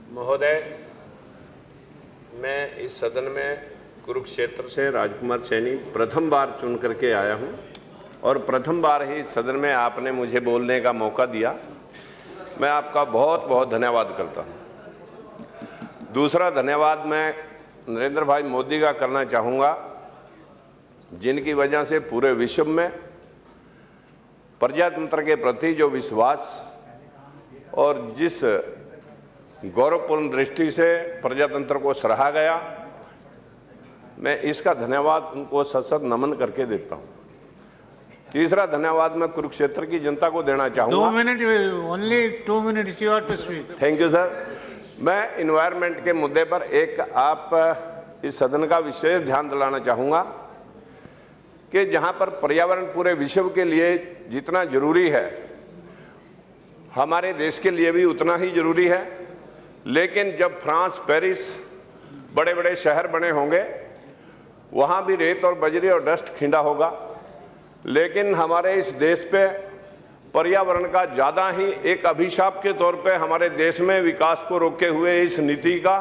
महोदय, मैं इस सदन में कुरुक्षेत्र से राजकुमार सैनी प्रथम बार चुन करके आया हूं और प्रथम बार ही सदन में आपने मुझे बोलने का मौका दिया। मैं आपका बहुत बहुत धन्यवाद करता हूं। दूसरा धन्यवाद मैं नरेंद्र भाई मोदी का करना चाहूँगा, जिनकी वजह से पूरे विश्व में प्रजातंत्र के प्रति जो विश्वास और जिस गौरवपूर्ण दृष्टि से प्रजातंत्र को सराहा गया, मैं इसका धन्यवाद उनको सशक्त नमन करके देता हूं। तीसरा धन्यवाद मैं कुरुक्षेत्र की जनता को देना चाहूँगा। 2 minute, only 2 minutes you are to speak. Thank you sir. मैं इन्वायरमेंट के मुद्दे पर एक आप इस सदन का विशेष ध्यान दिलाना चाहूँगा कि जहाँ पर पर्यावरण पूरे विश्व के लिए जितना जरूरी है, हमारे देश के लिए भी उतना ही जरूरी है। लेकिन जब फ्रांस, पेरिस बड़े बड़े शहर बने होंगे, वहाँ भी रेत और बजरी और डस्ट खिंडा होगा, लेकिन हमारे इस देश पे पर्यावरण का ज़्यादा ही एक अभिशाप के तौर पे हमारे देश में विकास को रोके हुए इस नीति का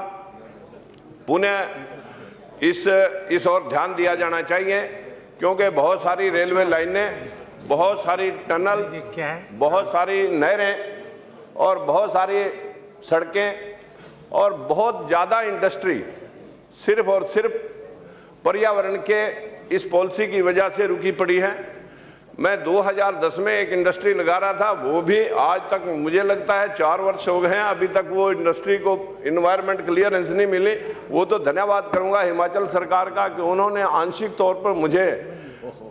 पुनः इस ओर ध्यान दिया जाना चाहिए, क्योंकि बहुत सारी रेलवे लाइनें, बहुत सारी टनल, बहुत सारी नहरें और बहुत सारी सड़कें और बहुत ज़्यादा इंडस्ट्री सिर्फ और सिर्फ पर्यावरण के इस पॉलिसी की वजह से रुकी पड़ी है। मैं 2010 में एक इंडस्ट्री लगा रहा था, वो भी आज तक मुझे लगता है 4 वर्ष हो गए हैं, अभी तक वो इंडस्ट्री को इन्वायरमेंट क्लियरेंस नहीं मिली। वो तो धन्यवाद करूंगा हिमाचल सरकार का कि उन्होंने आंशिक तौर पर मुझे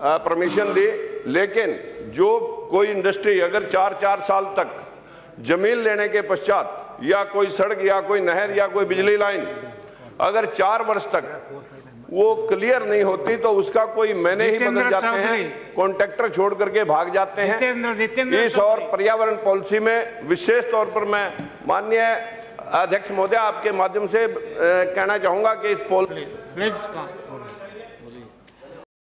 परमिशन दी। लेकिन जो कोई इंडस्ट्री अगर 4-4 साल तक जमीन लेने के पश्चात या कोई सड़क या कोई नहर या कोई बिजली लाइन अगर 4 वर्ष तक वो क्लियर नहीं होती तो उसका कोई मैंने ही बदल जाते हैं, कॉन्ट्रैक्टर छोड़ करके भाग जाते हैं। इस और पर्यावरण पॉलिसी में विशेष तौर पर मैं माननीय अध्यक्ष महोदय आपके माध्यम से कहना चाहूंगा कि इस पॉलिसी